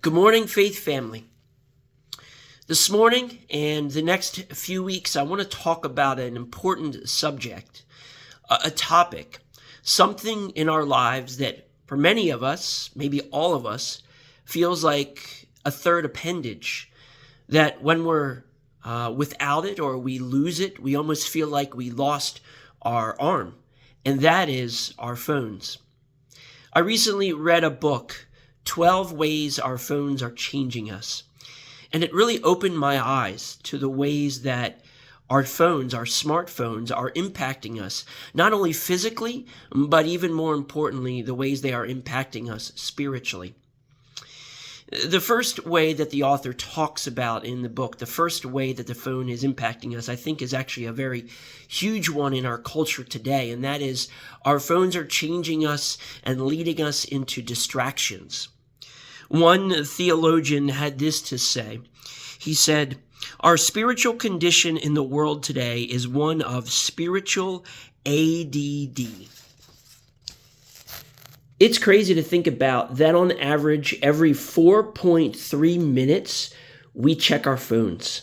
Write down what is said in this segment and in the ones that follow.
Good morning, Faith Family. This morning and the next few weeks, I want to talk about an important subject, a topic, something in our lives that for many of us, maybe all of us, feels like a third appendage, that when we're without it or we lose it, we almost feel like we lost our arm, and that is our phones. I recently read a book, 12 Ways Our Phones Are Changing Us. And it really opened my eyes to the ways that our phones, our smartphones, are impacting us, not only physically, but even more importantly, the ways they are impacting us spiritually. The first way that the author talks about in the book, the first way that the phone is impacting us, I think is actually a very huge one in our culture today, and that is our phones are changing us and leading us into distractions. One theologian had this to say. He said, "Our spiritual condition in the world today is one of spiritual ADD." It's crazy to think about that on average, every 4.3 minutes, we check our phones.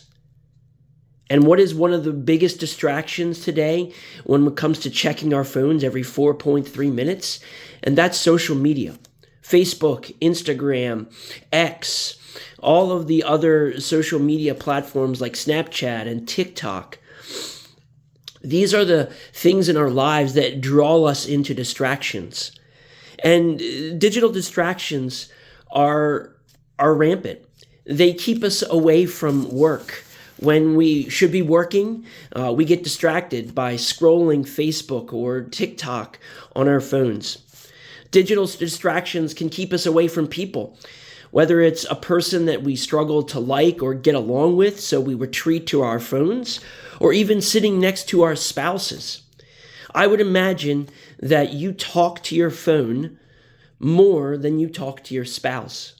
And what is one of the biggest distractions today when it comes to checking our phones every 4.3 minutes? And that's social media. Facebook, Instagram, X, all of the other social media platforms like Snapchat and TikTok. These are the things in our lives that draw us into distractions. And digital distractions are rampant. They keep us away from work. When we should be working, we get distracted by scrolling Facebook or TikTok on our phones. Digital distractions can keep us away from people, whether it's a person that we struggle to like or get along with, so we retreat to our phones, or even sitting next to our spouses. I would imagine that you talk to your phone more than you talk to your spouse.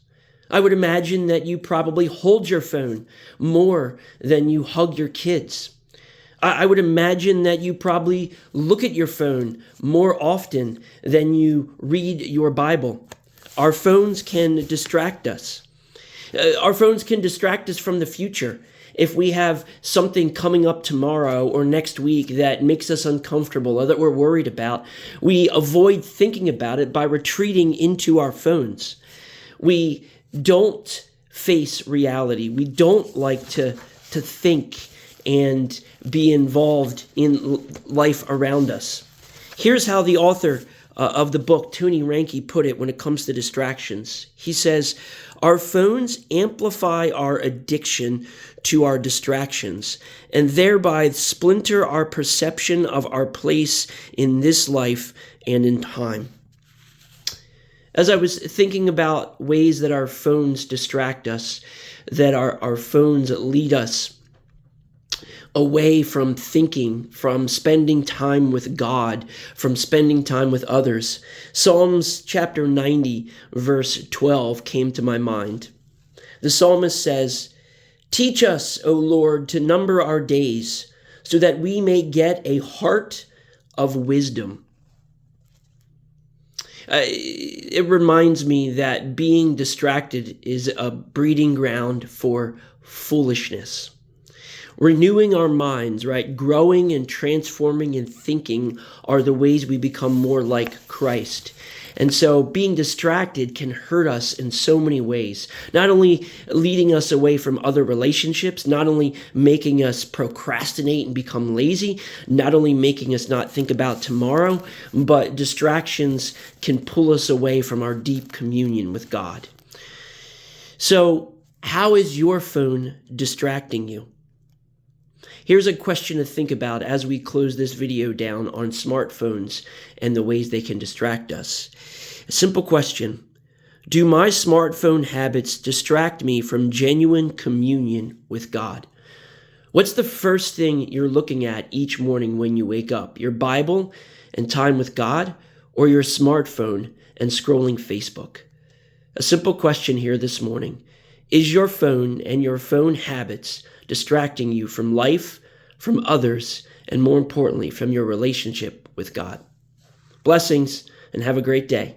I would imagine that you probably hold your phone more than you hug your kids. I would imagine that you probably look at your phone more often than you read your Bible. Our phones can distract us. Our phones can distract us from the future. If we have something coming up tomorrow or next week that makes us uncomfortable or that we're worried about, we avoid thinking about it by retreating into our phones. We don't face reality. We don't like to think and be involved in life around us. Here's how the author of the book, Tony Reinke, put it when it comes to distractions. He says, "Our phones amplify our addiction to our distractions and thereby splinter our perception of our place in this life and in time." As I was thinking about ways that our phones distract us, that our phones lead us away from thinking, from spending time with God, from spending time with others, Psalms chapter 90, verse 12 came to my mind. The psalmist says, "Teach us, O Lord, to number our days, so that we may get a heart of wisdom." It reminds me that being distracted is a breeding ground for foolishness. Renewing our minds, right? Growing and transforming and thinking are the ways we become more like Christ. And so being distracted can hurt us in so many ways, not only leading us away from other relationships, not only making us procrastinate and become lazy, not only making us not think about tomorrow, but distractions can pull us away from our deep communion with God. So how is your phone distracting you? Here's a question to think about as we close this video down on smartphones and the ways they can distract us. A simple question. Do my smartphone habits distract me from genuine communion with God? What's the first thing you're looking at each morning when you wake up? Your Bible and time with God, or your smartphone and scrolling Facebook? A simple question here this morning. Is your phone and your phone habits distracting you from life, from others, and more importantly, from your relationship with God? Blessings, and have a great day.